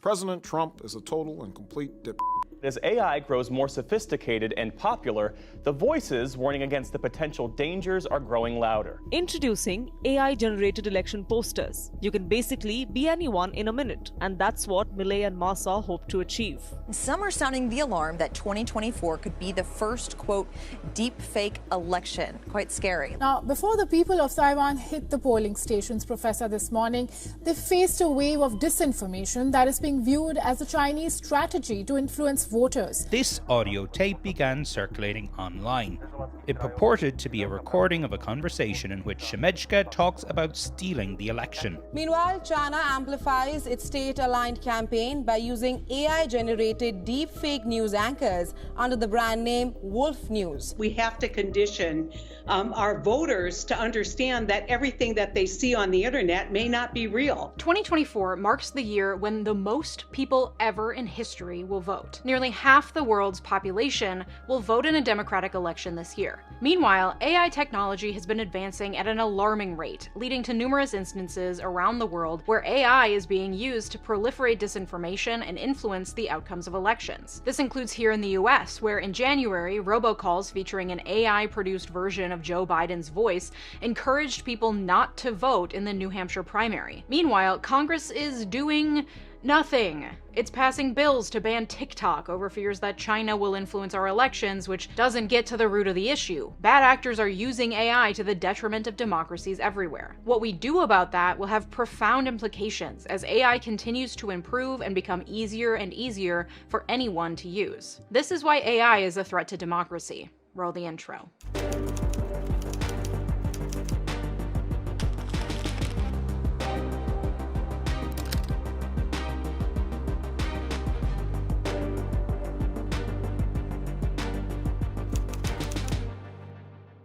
President Trump is a total and complete dip. As AI grows more sophisticated and popular, the voices warning against the potential dangers are growing louder. Introducing AI-generated election posters. You can basically be anyone in a minute, and that's what Millet and Massa hope to achieve. Some are sounding the alarm that 2024 could be the first, quote, deep fake election. Quite scary. Now, before the people of Taiwan hit the polling stations, Professor, this morning, they faced a wave of disinformation that is being viewed as a Chinese strategy to influence voters. This audio tape began circulating online. It purported to be a recording of a conversation in which 𝗬𝗪𝗧𝗪 talks about stealing the election. Meanwhile, China amplifies its state-aligned campaign by using AI-generated deep fake news anchors under the brand name Wolf News. We have to condition our voters to understand that everything that they see on the internet may not be real. 2024 marks the year when the most people ever in history will vote. Nearly half the world's population will vote in a democratic election this year. Meanwhile, AI technology has been advancing at an alarming rate, leading to numerous instances around the world where AI is being used to proliferate disinformation and influence the outcomes of elections. This includes here in the US, where in January, robocalls featuring an AI-produced version of Joe Biden's voice encouraged people not to vote in the New Hampshire primary. Meanwhile, Congress is doing nothing. It's passing bills to ban TikTok over fears that China will influence our elections, which doesn't get to the root of the issue. Bad actors are using AI to the detriment of democracies everywhere. What we do about that will have profound implications as AI continues to improve and become easier and easier for anyone to use. This is why AI is a threat to democracy. Roll the intro.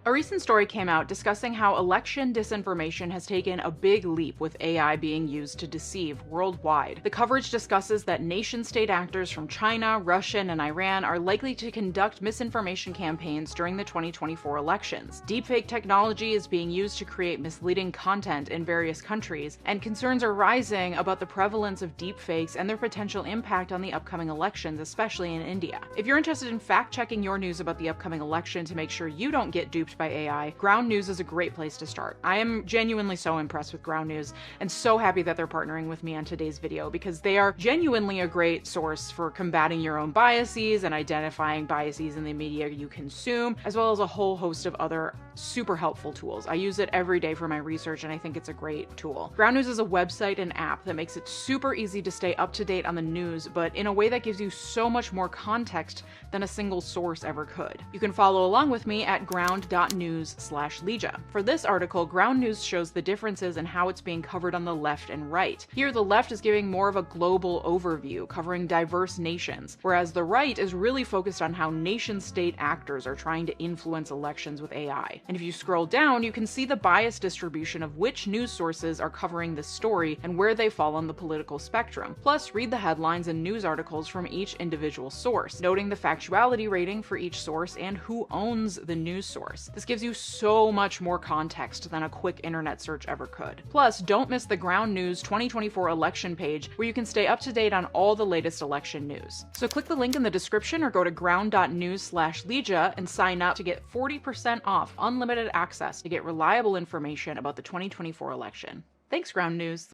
A recent story came out discussing how election disinformation has taken a big leap with AI being used to deceive worldwide. The coverage discusses that nation-state actors from China, Russia, and Iran are likely to conduct misinformation campaigns during the 2024 elections. Deepfake technology is being used to create misleading content in various countries, and concerns are rising about the prevalence of deepfakes and their potential impact on the upcoming elections, especially in India. If you're interested in fact-checking your news about the upcoming election to make sure you don't get duped by AI, Ground News is a great place to start. I am genuinely so impressed with Ground News and so happy that they're partnering with me on today's video because they are genuinely a great source for combating your own biases and identifying biases in the media you consume, as well as a whole host of other super helpful tools. I use it every day for my research and I think it's a great tool. Ground News is a website and app that makes it super easy to stay up to date on the news, but in a way that gives you so much more context than a single source ever could. You can follow along with me at ground.news/Leeja. For this article, Ground News shows the differences in how it's being covered on the left and right. Here, the left is giving more of a global overview, covering diverse nations, whereas the right is really focused on how nation-state actors are trying to influence elections with AI. And if you scroll down, you can see the bias distribution of which news sources are covering this story and where they fall on the political spectrum. Plus, read the headlines and news articles from each individual source, noting the factuality rating for each source and who owns the news source. This gives you so much more context than a quick internet search ever could. Plus, don't miss the Ground News 2024 election page where you can stay up to date on all the latest election news. So click the link in the description or go to ground.news/Leeja and sign up to get 40% off unlimited access to get reliable information about the 2024 election. Thanks, Ground News.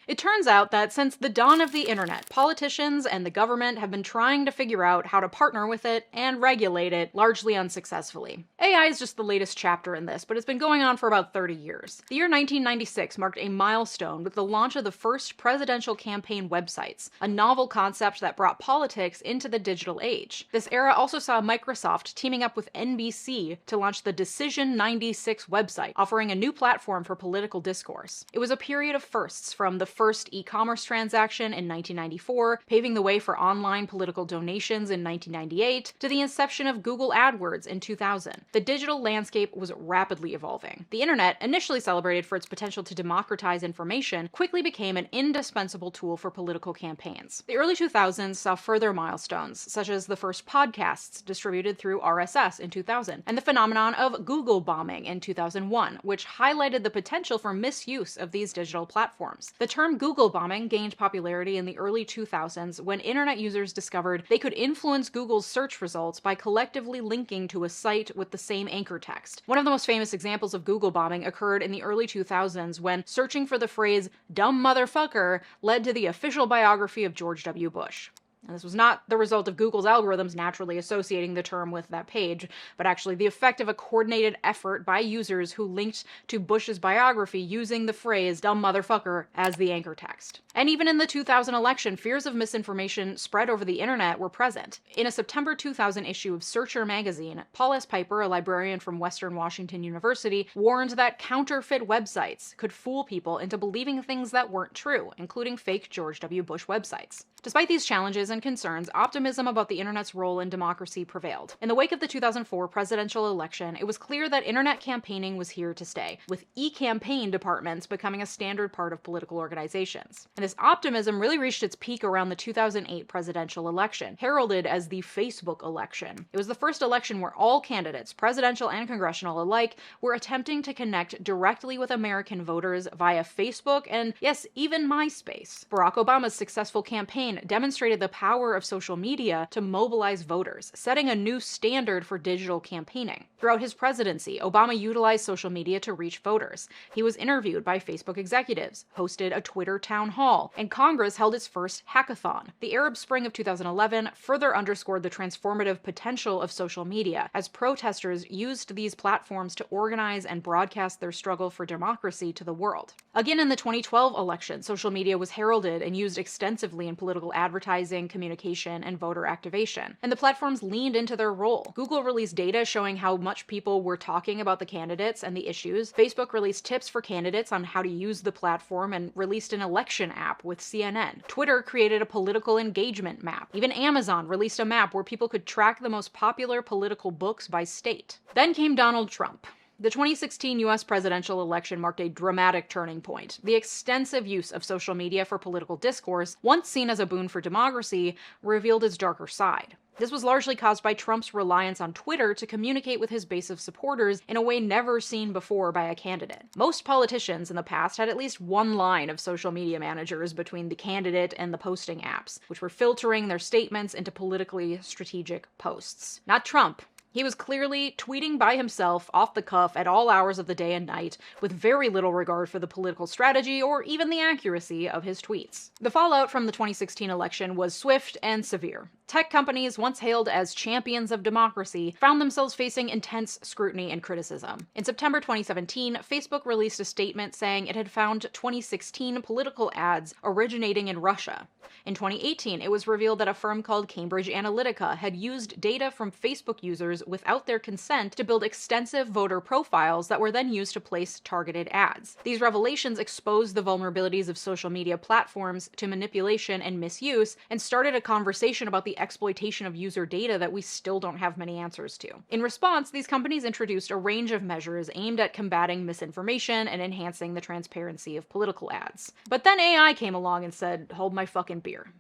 It turns out that since the dawn of the internet, politicians and the government have been trying to figure out how to partner with it and regulate it, largely unsuccessfully. AI is just the latest chapter in this, but it's been going on for about 30 years. The year 1996 marked a milestone with the launch of the first presidential campaign websites, a novel concept that brought politics into the digital age. This era also saw Microsoft teaming up with NBC to launch the Decision 96 website, offering a new platform for political discourse. It was a period of firsts, from the first e-commerce transaction in 1994, paving the way for online political donations in 1998, to the inception of Google AdWords in 2000. The digital landscape was rapidly evolving. The internet, initially celebrated for its potential to democratize information, quickly became an indispensable tool for political campaigns. The early 2000s saw further milestones, such as the first podcasts distributed through RSS in 2000, and the phenomenon of Google bombing in 2001, which highlighted the potential for misuse of these digital platforms. The term term Google bombing gained popularity in the early 2000s when internet users discovered they could influence Google's search results by collectively linking to a site with the same anchor text. One of the most famous examples of Google bombing occurred in the early 2000s when searching for the phrase "dumb motherfucker" led to the official biography of George W. Bush. And this was not the result of Google's algorithms naturally associating the term with that page, but actually the effect of a coordinated effort by users who linked to Bush's biography using the phrase "dumb motherfucker" as the anchor text. And even in the 2000 election, fears of misinformation spread over the internet were present. In a September 2000 issue of Searcher magazine, Paul S. Piper, a librarian from Western Washington University, warned that counterfeit websites could fool people into believing things that weren't true, including fake George W. Bush websites. Despite these challenges and concerns, optimism about the internet's role in democracy prevailed. In the wake of the 2004 presidential election, it was clear that internet campaigning was here to stay, with e-campaign departments becoming a standard part of political organizations. And this optimism really reached its peak around the 2008 presidential election, heralded as the Facebook election. It was the first election where all candidates, presidential and congressional alike, were attempting to connect directly with American voters via Facebook and, yes, even MySpace. Barack Obama's successful campaign demonstrated the power of social media to mobilize voters, setting a new standard for digital campaigning. Throughout his presidency, Obama utilized social media to reach voters. He was interviewed by Facebook executives, hosted a Twitter town hall, and Congress held its first hackathon. The Arab Spring of 2011 further underscored the transformative potential of social media, as protesters used these platforms to organize and broadcast their struggle for democracy to the world. Again, in the 2012 election, social media was heralded and used extensively in political advertising, communication, and voter activation. And the platforms leaned into their role. Google released data showing how much people were talking about the candidates and the issues. Facebook released tips for candidates on how to use the platform and released an election app with CNN. Twitter created a political engagement map. Even Amazon released a map where people could track the most popular political books by state. Then came Donald Trump. The 2016 U.S. presidential election marked a dramatic turning point. The extensive use of social media for political discourse, once seen as a boon for democracy, revealed its darker side. This was largely caused by Trump's reliance on Twitter to communicate with his base of supporters in a way never seen before by a candidate. Most politicians in the past had at least one line of social media managers between the candidate and the posting apps, which were filtering their statements into politically strategic posts. Not Trump. He was clearly tweeting by himself off the cuff at all hours of the day and night, with very little regard for the political strategy or even the accuracy of his tweets. The fallout from the 2016 election was swift and severe. Tech companies, once hailed as champions of democracy, found themselves facing intense scrutiny and criticism. In September 2017, Facebook released a statement saying it had found 2016 political ads originating in Russia. In 2018, it was revealed that a firm called Cambridge Analytica had used data from Facebook users without their consent to build extensive voter profiles that were then used to place targeted ads. These revelations exposed the vulnerabilities of social media platforms to manipulation and misuse, and started a conversation about the exploitation of user data that we still don't have many answers to. In response, these companies introduced a range of measures aimed at combating misinformation and enhancing the transparency of political ads. But then AI came along and said, "Hold my fucking beer."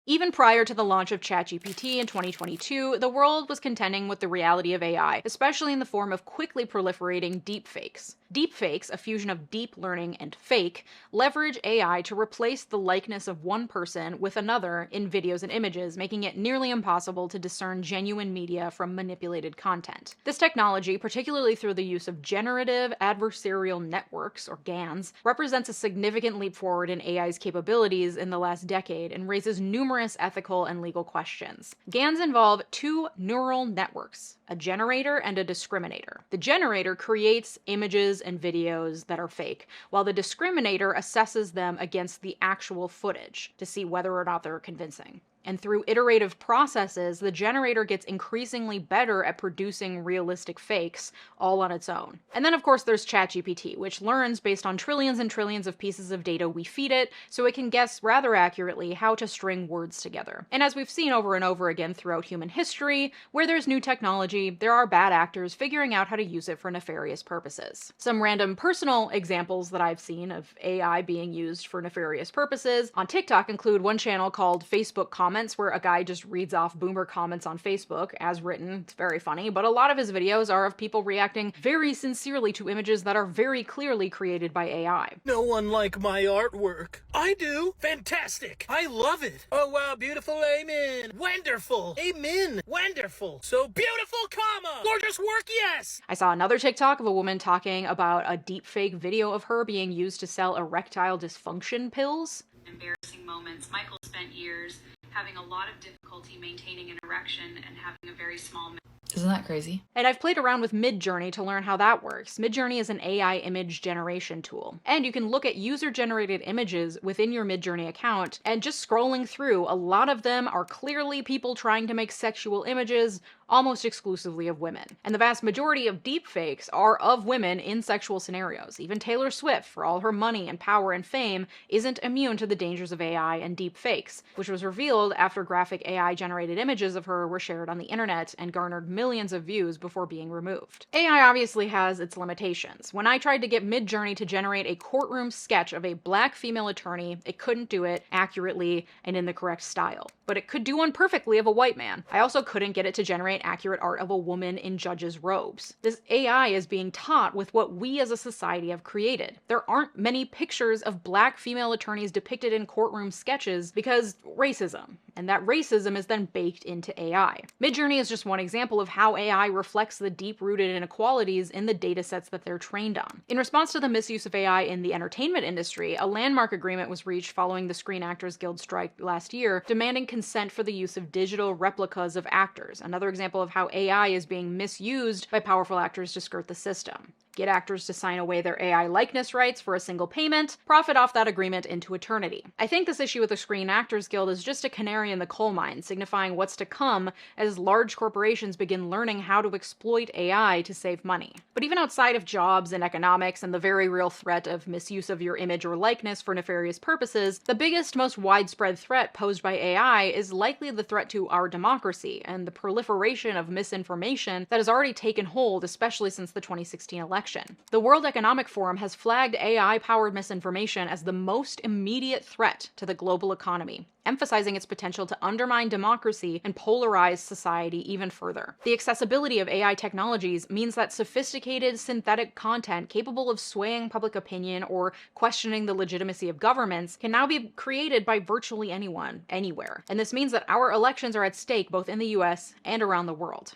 Even prior to the launch of ChatGPT in 2022, the world was contending with the reality of AI, especially in the form of quickly proliferating deepfakes. Deepfakes, a fusion of deep learning and fake, leverage AI to replace the likeness of one person with another in videos and images, making it nearly impossible to discern genuine media from manipulated content. This technology, particularly through the use of generative adversarial networks, or GANs, represents a significant leap forward in AI's capabilities in the last decade and raises numerous ethical and legal questions. GANs involve two neural networks, a generator and a discriminator. The generator creates images and videos that are fake, while the discriminator assesses them against the actual footage to see whether or not they're convincing. And through iterative processes, the generator gets increasingly better at producing realistic fakes all on its own. And then, of course, there's ChatGPT, which learns based on trillions and trillions of pieces of data we feed it, so it can guess rather accurately how to string words together. And as we've seen over and over again throughout human history, where there's new technology, there are bad actors figuring out how to use it for nefarious purposes. Some random personal examples that I've seen of AI being used for nefarious purposes on TikTok include one channel called Facebook Comments, comments where a guy just reads off boomer comments on Facebook as written. It's very funny, but a lot of his videos are of people reacting very sincerely to images that are very clearly created by AI. No one like my artwork. I do. Fantastic. I love it. Oh wow, beautiful. Amen. Wonderful. Amen. Wonderful. So beautiful, comma. Gorgeous work, yes. I saw another TikTok of a woman talking about a deepfake video of her being used to sell erectile dysfunction pills. Embarrassing moments. Michael spent years having a lot of difficulty maintaining an erection and having a very small. Isn't that crazy? And I've played around with Midjourney to learn how that works. Midjourney is an AI image generation tool. And you can look at user-generated images within your Midjourney account, and just scrolling through, a lot of them are clearly people trying to make sexual images, almost exclusively of women. And the vast majority of deepfakes are of women in sexual scenarios. Even Taylor Swift, for all her money and power and fame, isn't immune to the dangers of AI and deepfakes, which was revealed after graphic AI-generated images of her were shared on the internet and garnered millions of views before being removed. AI obviously has its limitations. When I tried to get Midjourney to generate a courtroom sketch of a black female attorney, it couldn't do it accurately and in the correct style. But it could do one perfectly of a white man. I also couldn't get it to generate accurate art of a woman in judges' robes. This AI is being taught with what we as a society have created. There aren't many pictures of black female attorneys depicted in courtroom sketches because racism. And that racism is then baked into AI. Midjourney is just one example of how AI reflects the deep-rooted inequalities in the datasets that they're trained on. In response to the misuse of AI in the entertainment industry, a landmark agreement was reached following the Screen Actors Guild strike last year, demanding consent for the use of digital replicas of actors, another example of how AI is being misused by powerful actors to skirt the system. Get actors to sign away their AI likeness rights for a single payment, profit off that agreement into eternity. I think this issue with the Screen Actors Guild is just a canary in the coal mine, signifying what's to come as large corporations begin learning how to exploit AI to save money. But even outside of jobs and economics and the very real threat of misuse of your image or likeness for nefarious purposes, the biggest, most widespread threat posed by AI is likely the threat to our democracy and the proliferation of misinformation that has already taken hold, especially since the 2016 election. The World Economic Forum has flagged AI-powered misinformation as the most immediate threat to the global economy, emphasizing its potential to undermine democracy and polarize society even further. The accessibility of AI technologies means that sophisticated synthetic content capable of swaying public opinion or questioning the legitimacy of governments can now be created by virtually anyone, anywhere. And this means that our elections are at stake both in the US and around the world.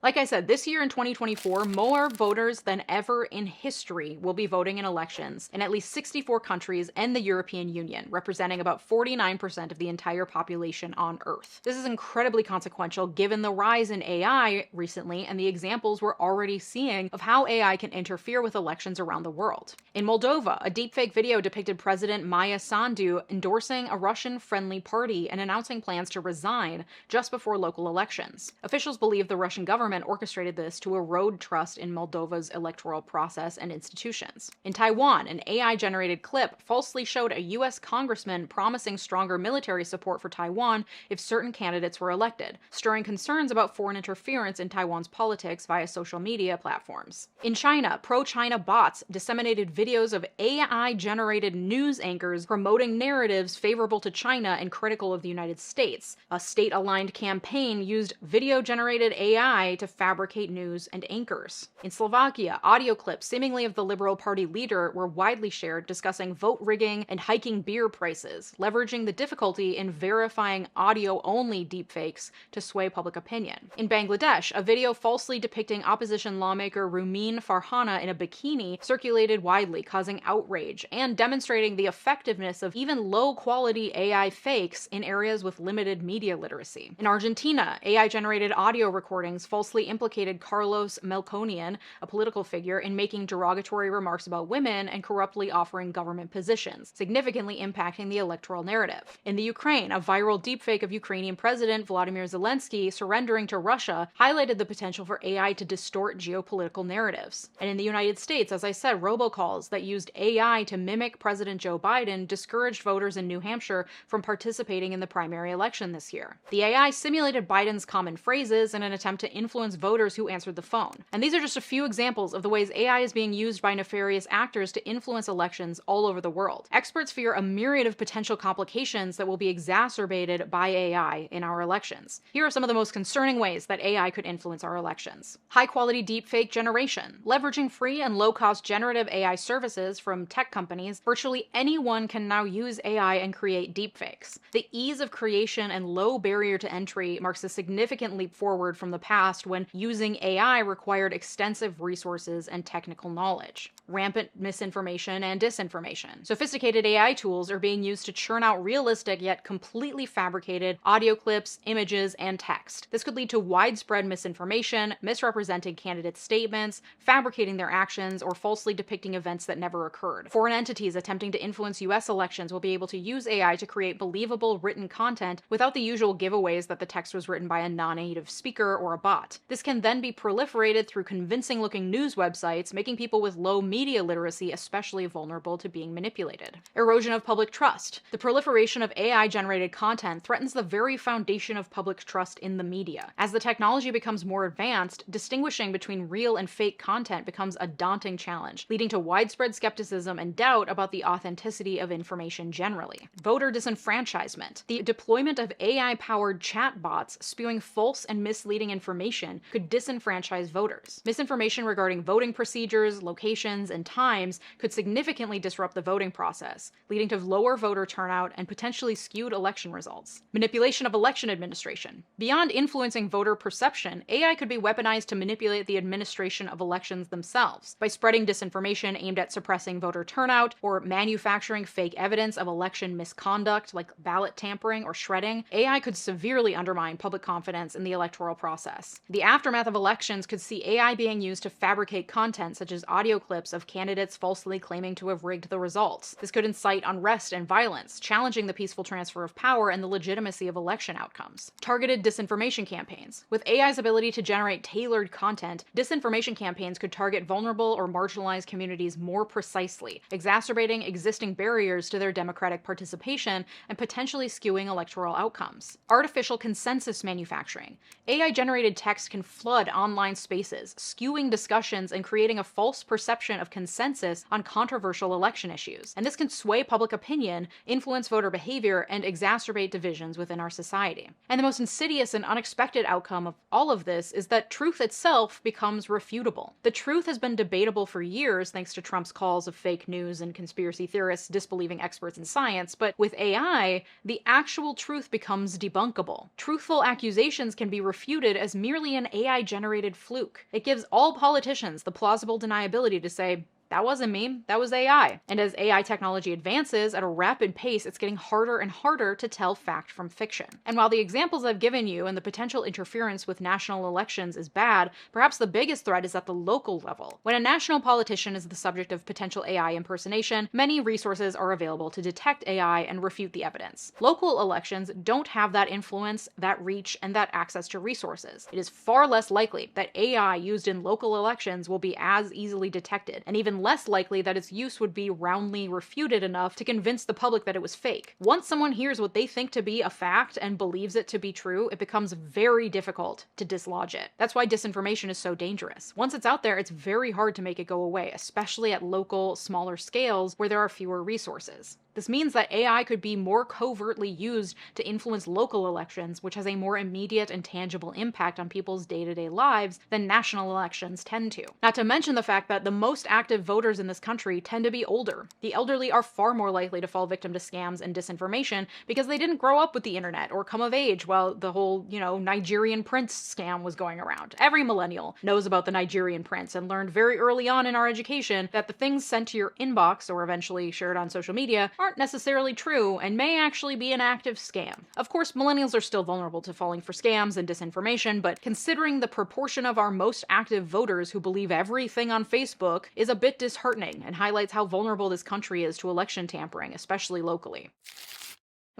Like I said, this year in 2024, more voters than ever in history will be voting in elections in at least 64 countries and the European Union, representing about 49% of the entire population on Earth. This is incredibly consequential given the rise in AI recently and the examples we're already seeing of how AI can interfere with elections around the world. In Moldova, a deepfake video depicted President 𝗓𝗓 Sandu endorsing a Russian-friendly party and announcing plans to resign just before local elections. Officials believe the Russian government orchestrated this to erode trust in Moldova's electoral process and institutions. In Taiwan, an AI-generated clip falsely showed a U.S. congressman promising stronger military support for Taiwan if certain candidates were elected, stirring concerns about foreign interference in Taiwan's politics via social media platforms. In China, pro-China bots disseminated videos of AI-generated news anchors promoting narratives favorable to China and critical of the United States. A state-aligned campaign used video-generated AI to fabricate news and anchors. In Slovakia, audio clips seemingly of the Liberal Party leader were widely shared discussing vote rigging and hiking beer prices, leveraging the difficulty in verifying audio-only deepfakes to sway public opinion. In Bangladesh, a video falsely depicting opposition lawmaker Roumin Farhana in a bikini circulated widely, causing outrage and demonstrating the effectiveness of even low-quality AI fakes in areas with limited media literacy. In Argentina, AI-generated audio recordings falsely implicated Carlos Melconian, a political figure, in making derogatory remarks about women and corruptly offering government positions, significantly impacting the electoral narrative. In the Ukraine, a viral deepfake of Ukrainian President Volodymyr Zelensky surrendering to Russia highlighted the potential for AI to distort geopolitical narratives. And in the United States, as I said, robocalls that used AI to mimic President Joe Biden discouraged voters in New Hampshire from participating in the primary election this year. The AI simulated Biden's common phrases in an attempt to influence influence voters who answered the phone. And these are just a few examples of the ways AI is being used by nefarious actors to influence elections all over the world. Experts fear a myriad of potential complications that will be exacerbated by AI in our elections. Here are some of the most concerning ways that AI could influence our elections. High-quality deepfake generation. Leveraging free and low-cost generative AI services from tech companies, virtually anyone can now use AI and create deepfakes. The ease of creation and low barrier to entry marks a significant leap forward from the past when using AI required extensive resources and technical knowledge. Rampant misinformation and disinformation. Sophisticated AI tools are being used to churn out realistic yet completely fabricated audio clips, images, and text. This could lead to widespread misinformation, misrepresenting candidates' statements, fabricating their actions, or falsely depicting events that never occurred. Foreign entities attempting to influence US elections will be able to use AI to create believable written content without the usual giveaways that the text was written by a non-native speaker or a bot. This can then be proliferated through convincing-looking news websites, making people with low media literacy especially vulnerable to being manipulated. Erosion of public trust. The proliferation of AI-generated content threatens the very foundation of public trust in the media. As the technology becomes more advanced, distinguishing between real and fake content becomes a daunting challenge, leading to widespread skepticism and doubt about the authenticity of information generally. Voter disenfranchisement. The deployment of AI-powered chatbots spewing false and misleading information could disenfranchise voters. Misinformation regarding voting procedures, locations, and times could significantly disrupt the voting process, leading to lower voter turnout and potentially skewed election results. Manipulation of election administration. Beyond influencing voter perception, AI could be weaponized to manipulate the administration of elections themselves. By spreading disinformation aimed at suppressing voter turnout or manufacturing fake evidence of election misconduct like ballot tampering or shredding, AI could severely undermine public confidence in the electoral process. The aftermath of elections could see AI being used to fabricate content such as audio clips of candidates falsely claiming to have rigged the results. This could incite unrest and violence, challenging the peaceful transfer of power and the legitimacy of election outcomes. Targeted disinformation campaigns. With AI's ability to generate tailored content, disinformation campaigns could target vulnerable or marginalized communities more precisely, exacerbating existing barriers to their democratic participation and potentially skewing electoral outcomes. Artificial consensus manufacturing. AI-generated text can flood online spaces, skewing discussions and creating a false perception of consensus on controversial election issues. And this can sway public opinion, influence voter behavior, and exacerbate divisions within our society. And the most insidious and unexpected outcome of all of this is that truth itself becomes refutable. The truth has been debatable for years thanks to Trump's calls of fake news and conspiracy theorists disbelieving experts in science, but with AI, the actual truth becomes debunkable. Truthful accusations can be refuted as merely an AI-generated fluke. It gives all politicians the plausible deniability to say, that wasn't me, that was AI. And as AI technology advances at a rapid pace, it's getting harder and harder to tell fact from fiction. And while the examples I've given you and the potential interference with national elections is bad, perhaps the biggest threat is at the local level. When a national politician is the subject of potential AI impersonation, many resources are available to detect AI and refute the evidence. Local elections don't have that influence, that reach, and that access to resources. It is far less likely that AI used in local elections will be as easily detected, and even less likely that its use would be roundly refuted enough to convince the public that it was fake. Once someone hears what they think to be a fact and believes it to be true, it becomes very difficult to dislodge it. That's why disinformation is so dangerous. Once it's out there, it's very hard to make it go away, especially at local, smaller scales where there are fewer resources. This means that AI could be more covertly used to influence local elections, which has a more immediate and tangible impact on people's day-to-day lives than national elections tend to. Not to mention the fact that the most active voters in this country tend to be older. The elderly are far more likely to fall victim to scams and disinformation because they didn't grow up with the internet or come of age while the whole, Nigerian prince scam was going around. Every millennial knows about the Nigerian prince and learned very early on in our education that the things sent to your inbox or eventually shared on social media aren't necessarily true and may actually be an active scam. Of course, millennials are still vulnerable to falling for scams and disinformation, but considering the proportion of our most active voters who believe everything on Facebook is a bit disheartening and highlights how vulnerable this country is to election tampering, especially locally.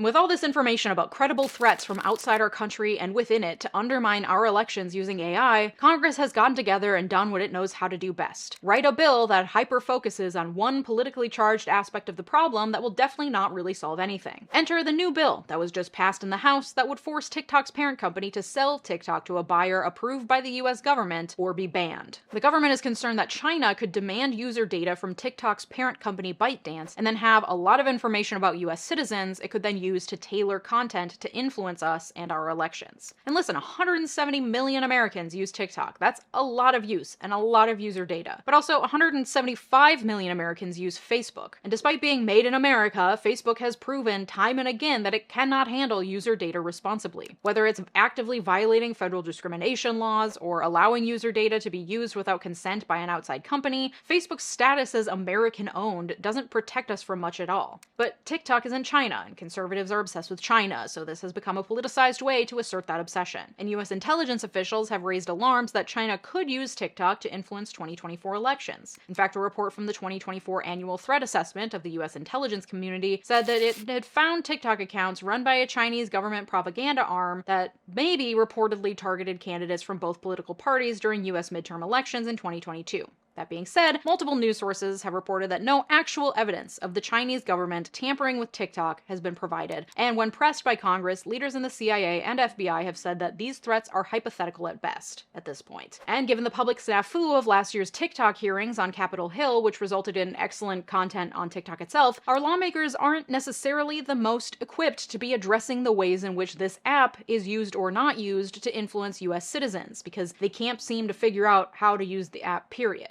And with all this information about credible threats from outside our country and within it to undermine our elections using AI, Congress has gotten together and done what it knows how to do best. Write a bill that hyper-focuses on one politically charged aspect of the problem that will definitely not really solve anything. Enter the new bill that was just passed in the House that would force TikTok's parent company to sell TikTok to a buyer approved by the US government or be banned. The government is concerned that China could demand user data from TikTok's parent company ByteDance and then have a lot of information about US citizens it could then use to tailor content to influence us and our elections. And listen, 170 million Americans use TikTok. That's a lot of use and a lot of user data. But also 175 million Americans use Facebook. And despite being made in America, Facebook has proven time and again that it cannot handle user data responsibly. Whether it's actively violating federal discrimination laws or allowing user data to be used without consent by an outside company, Facebook's status as American-owned doesn't protect us from much at all. But TikTok is in China, and conservatives are obsessed with China, so this has become a politicized way to assert that obsession. And US intelligence officials have raised alarms that China could use TikTok to influence 2024 elections. In fact, a report from the 2024 annual threat assessment of the US intelligence community said that it had found TikTok accounts run by a Chinese government propaganda arm that maybe reportedly targeted candidates from both political parties during US midterm elections in 2022. That being said, multiple news sources have reported that no actual evidence of the Chinese government tampering with TikTok has been provided, and when pressed by Congress, leaders in the CIA and FBI have said that these threats are hypothetical at best at this point. And given the public snafu of last year's TikTok hearings on Capitol Hill, which resulted in excellent content on TikTok itself, our lawmakers aren't necessarily the most equipped to be addressing the ways in which this app is used or not used to influence US citizens, because they can't seem to figure out how to use the app, period.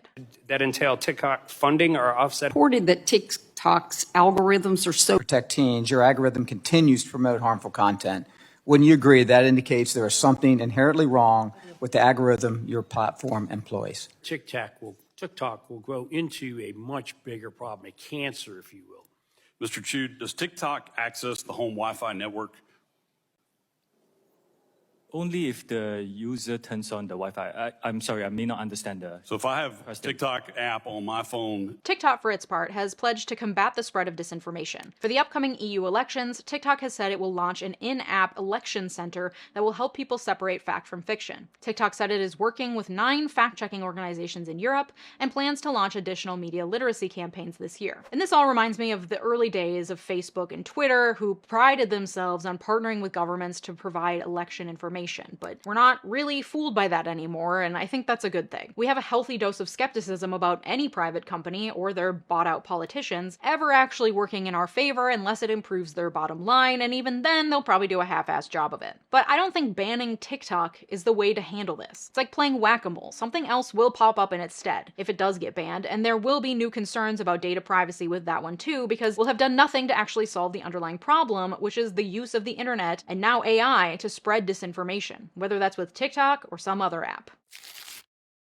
That entail TikTok funding or offset? Reported that TikTok's algorithms are so protect teens, your algorithm continues to promote harmful content. Wouldn't you agree that indicates there is something inherently wrong with the algorithm your platform employs? TikTok will grow into a much bigger problem, a cancer, if you will. Mr. Chu, does TikTok access the home Wi-Fi network? Only if the user turns on the Wi-Fi. I'm sorry, I may not understand the... So if I have a TikTok app on my phone... TikTok, for its part, has pledged to combat the spread of disinformation. For the upcoming EU elections, TikTok has said it will launch an in-app election center that will help people separate fact from fiction. TikTok said it is working with 9 fact-checking organizations in Europe and plans to launch additional media literacy campaigns this year. And this all reminds me of the early days of Facebook and Twitter, who prided themselves on partnering with governments to provide election information. But we're not really fooled by that anymore, and I think that's a good thing. We have a healthy dose of skepticism about any private company or their bought-out politicians ever actually working in our favor unless it improves their bottom line, and even then they'll probably do a half-assed job of it. But I don't think banning TikTok is the way to handle this. It's like playing whack-a-mole. Something else will pop up in its stead if it does get banned, and there will be new concerns about data privacy with that one too, because we'll have done nothing to actually solve the underlying problem, which is the use of the internet and now AI to spread disinformation, whether that's with TikTok or some other app.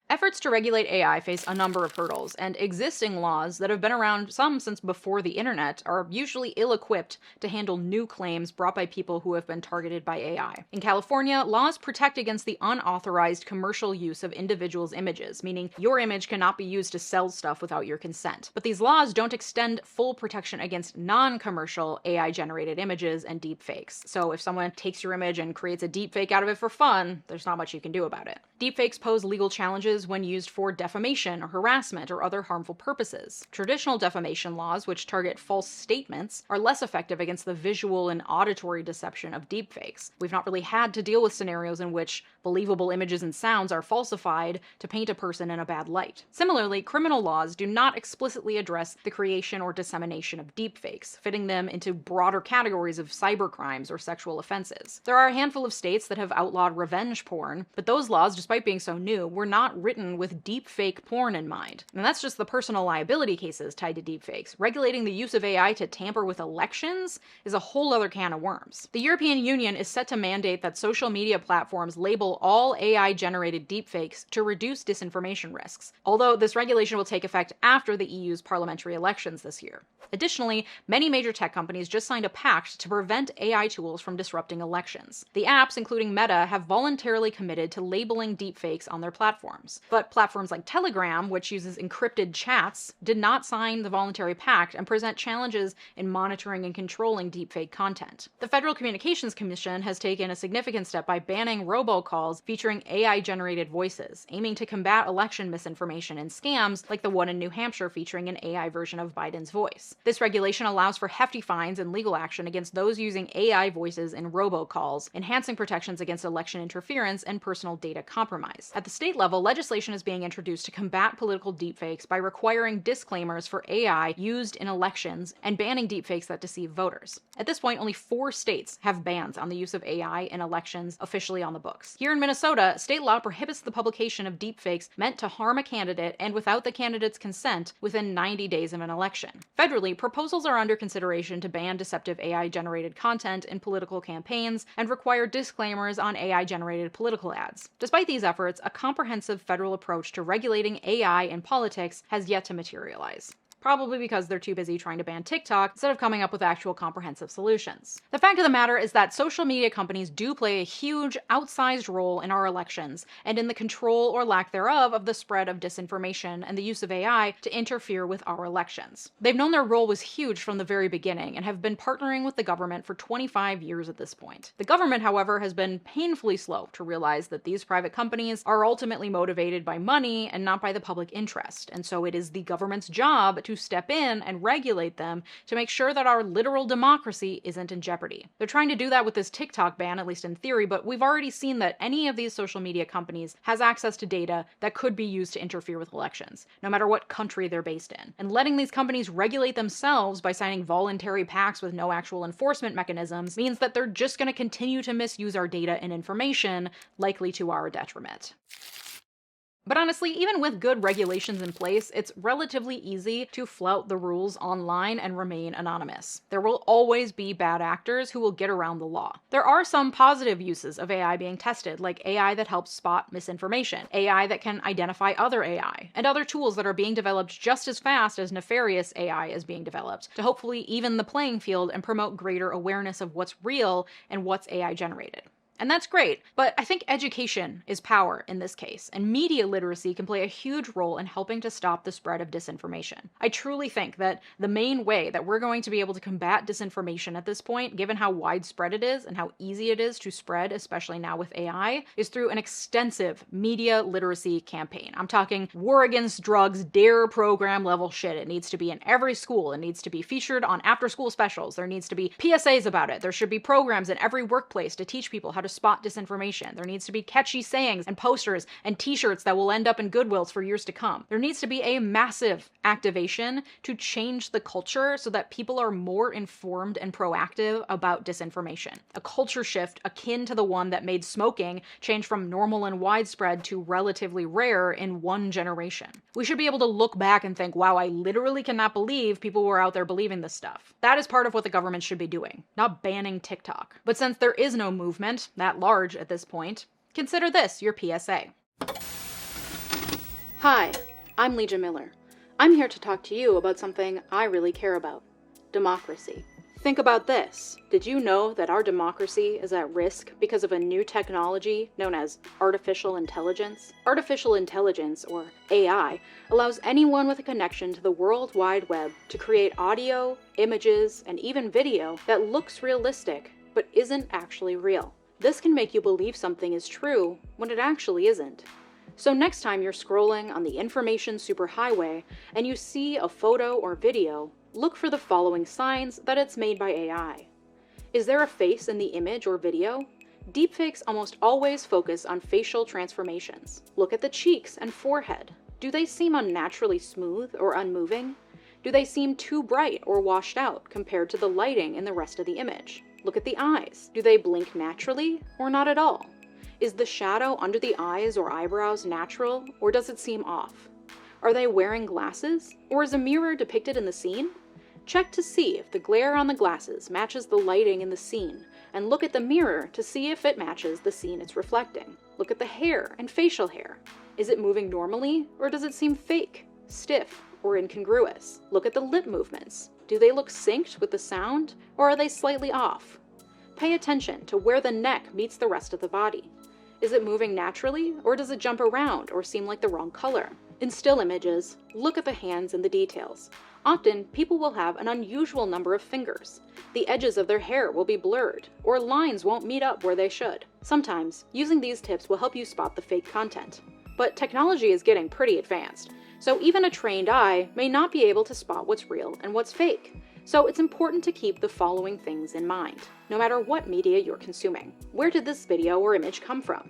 Efforts to regulate AI face a number of hurdles, and existing laws that have been around some since before the internet are usually ill-equipped to handle new claims brought by people who have been targeted by AI. In California, laws protect against the unauthorized commercial use of individuals' images, meaning your image cannot be used to sell stuff without your consent. But these laws don't extend full protection against non-commercial AI-generated images and deepfakes. So if someone takes your image and creates a deepfake out of it for fun, there's not much you can do about it. Deepfakes pose legal challenges when used for defamation or harassment or other harmful purposes. Traditional defamation laws, which target false statements, are less effective against the visual and auditory deception of deepfakes. We've not really had to deal with scenarios in which believable images and sounds are falsified to paint a person in a bad light. Similarly, criminal laws do not explicitly address the creation or dissemination of deepfakes, fitting them into broader categories of cybercrimes or sexual offenses. There are a handful of states that have outlawed revenge porn, but those laws, despite being so new, were not written with deepfake porn in mind. And that's just the personal liability cases tied to deepfakes. Regulating the use of AI to tamper with elections is a whole other can of worms. The European Union is set to mandate that social media platforms label all AI-generated deepfakes to reduce disinformation risks, although this regulation will take effect after the EU's parliamentary elections this year. Additionally, many major tech companies just signed a pact to prevent AI tools from disrupting elections. The apps, including Meta, have voluntarily committed to labeling deepfakes on their platforms. voters. But platforms like Telegram, which uses encrypted chats, did not sign the voluntary pact and present challenges in monitoring and controlling deepfake content. The Federal Communications Commission has taken a significant step by banning robocalls featuring AI-generated voices, aiming to combat election misinformation and scams like the one in New Hampshire featuring an AI version of Biden's voice. This regulation allows for hefty fines and legal action against those using AI voices in robocalls, enhancing protections against election interference and personal data compromise. At the state level, legislation is being introduced to combat political deepfakes by requiring disclaimers for AI used in elections and banning deepfakes that deceive voters. At this point, only 4 states have bans on the use of AI in elections officially on the books. Here in Minnesota, state law prohibits the publication of deepfakes meant to harm a candidate and without the candidate's consent within 90 days of an election. Federally, proposals are under consideration to ban deceptive AI-generated content in political campaigns and require disclaimers on AI-generated political ads. Despite these efforts, a comprehensive federal approach to regulating AI in politics has yet to materialize. Probably because they're too busy trying to ban TikTok instead of coming up with actual comprehensive solutions. The fact of the matter is that social media companies do play a huge, outsized role in our elections and in the control or lack thereof of the spread of disinformation and the use of AI to interfere with our elections. They've known their role was huge from the very beginning and have been partnering with the government for 25 years at this point. The government, however, has been painfully slow to realize that these private companies are ultimately motivated by money and not by the public interest, and so it is the government's job to step in and regulate them to make sure that our literal democracy isn't in jeopardy. They're trying to do that with this TikTok ban, at least in theory, but we've already seen that any of these social media companies has access to data that could be used to interfere with elections, no matter what country they're based in. And letting these companies regulate themselves by signing voluntary pacts with no actual enforcement mechanisms means that they're just going to continue to misuse our data and information, likely to our detriment. But honestly, even with good regulations in place, it's relatively easy to flout the rules online and remain anonymous. There will always be bad actors who will get around the law. There are some positive uses of AI being tested, like AI that helps spot misinformation, AI that can identify other AI, and other tools that are being developed just as fast as nefarious AI is being developed to hopefully even the playing field and promote greater awareness of what's real and what's AI generated. And that's great, but I think education is power in this case, and media literacy can play a huge role in helping to stop the spread of disinformation. I truly think that the main way that we're going to be able to combat disinformation at this point, given how widespread it is and how easy it is to spread, especially now with AI, is through an extensive media literacy campaign. I'm talking War Against Drugs, DARE program level shit. It needs to be in every school. It needs to be featured on after-school specials. There needs to be PSAs about it. There should be programs in every workplace to teach people how to spot disinformation. There needs to be catchy sayings and posters and t-shirts that will end up in Goodwills for years to come. There needs to be a massive activation to change the culture so that people are more informed and proactive about disinformation. A culture shift akin to the one that made smoking change from normal and widespread to relatively rare in one generation. We should be able to look back and think, wow, I literally cannot believe people were out there believing this stuff. That is part of what the government should be doing, not banning TikTok. But since there is no movement that large at this point, consider this your PSA. Hi, I'm Leeja Miller. I'm here to talk to you about something I really care about: democracy. Think about this. Did you know that our democracy is at risk because of a new technology known as artificial intelligence? Artificial intelligence, or AI, allows anyone with a connection to the World Wide Web to create audio, images, and even video that looks realistic but isn't actually real. This can make you believe something is true when it actually isn't. So next time you're scrolling on the information superhighway and you see a photo or video, look for the following signs that it's made by AI. Is there a face in the image or video? Deepfakes almost always focus on facial transformations. Look at the cheeks and forehead. Do they seem unnaturally smooth or unmoving? Do they seem too bright or washed out compared to the lighting in the rest of the image? Look at the eyes. Do they blink naturally or not at all? Is the shadow under the eyes or eyebrows natural, or does it seem off? Are they wearing glasses, or is a mirror depicted in the scene? Check to see if the glare on the glasses matches the lighting in the scene, and look at the mirror to see if it matches the scene it's reflecting. Look at the hair and facial hair. Is it moving normally, or does it seem fake, stiff, or incongruous? Look at the lip movements. Do they look synced with the sound, or are they slightly off? Pay attention to where the neck meets the rest of the body. Is it moving naturally, or does it jump around or seem like the wrong color? In still images, look at the hands and the details. Often, people will have an unusual number of fingers. The edges of their hair will be blurred, or lines won't meet up where they should. Sometimes, using these tips will help you spot the fake content. But technology is getting pretty advanced, so even a trained eye may not be able to spot what's real and what's fake. So it's important to keep the following things in mind, no matter what media you're consuming. Where did this video or image come from?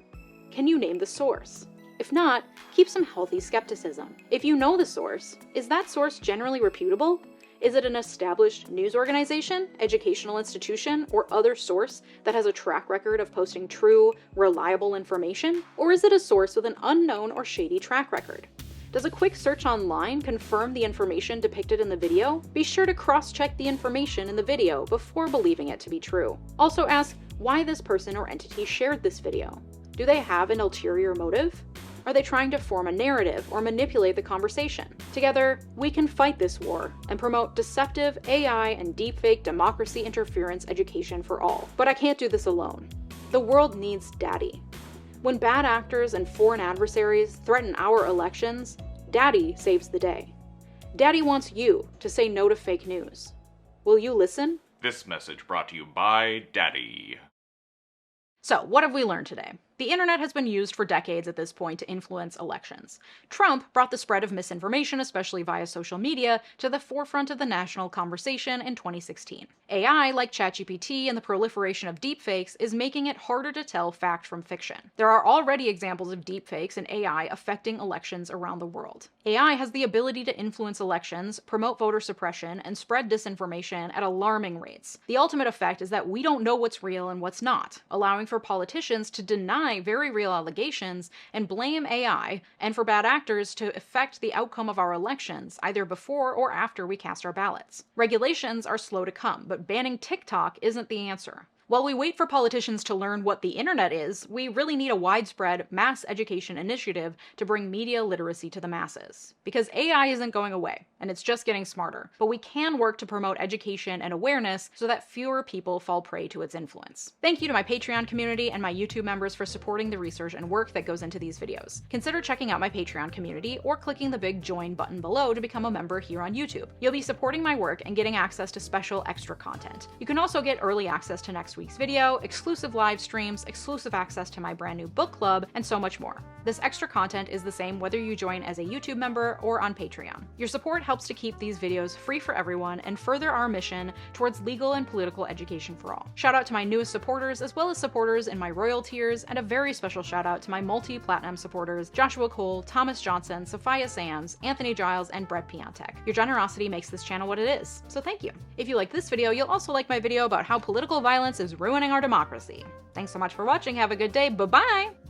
Can you name the source? If not, keep some healthy skepticism. If you know the source, is that source generally reputable? Is it an established news organization, educational institution, or other source that has a track record of posting true, reliable information? Or is it a source with an unknown or shady track record? Does a quick search online confirm the information depicted in the video? Be sure to cross-check the information in the video before believing it to be true. Also ask why this person or entity shared this video. Do they have an ulterior motive? Are they trying to form a narrative or manipulate the conversation? Together, we can fight this war and promote deceptive AI and deepfake democracy interference education for all. But I can't do this alone. The world needs Daddy. When bad actors and foreign adversaries threaten our elections, Daddy saves the day. Daddy wants you to say no to fake news. Will you listen? This message brought to you by Daddy. So, what have we learned today? The internet has been used for decades at this point to influence elections. Trump brought the spread of misinformation, especially via social media, to the forefront of the national conversation in 2016. AI, like ChatGPT and the proliferation of deepfakes, is making it harder to tell fact from fiction. There are already examples of deepfakes and AI affecting elections around the world. AI has the ability to influence elections, promote voter suppression, and spread disinformation at alarming rates. The ultimate effect is that we don't know what's real and what's not, allowing for politicians to deny very real allegations and blame AI, and for bad actors to affect the outcome of our elections, either before or after we cast our ballots. Regulations are slow to come, but banning TikTok isn't the answer. While we wait for politicians to learn what the internet is, we really need a widespread mass education initiative to bring media literacy to the masses. Because AI isn't going away, and it's just getting smarter. But we can work to promote education and awareness so that fewer people fall prey to its influence. Thank you to my Patreon community and my YouTube members for supporting the research and work that goes into these videos. Consider checking out my Patreon community or clicking the big join button below to become a member here on YouTube. You'll be supporting my work and getting access to special extra content. You can also get early access to next week's video, exclusive live streams, exclusive access to my brand new book club, and so much more. This extra content is the same whether you join as a YouTube member or on Patreon. Your support helps to keep these videos free for everyone and further our mission towards legal and political education for all. Shout out to my newest supporters, as well as supporters in my royal tiers, and a very special shout out to my multi-platinum supporters, Joshua Cole, Thomas Johnson, Sophia Sands, Anthony Giles, and Brett Piantek. Your generosity makes this channel what it is, so thank you. If you like this video, you'll also like my video about how political violence is ruining our democracy. Thanks so much for watching, have a good day, bye-bye!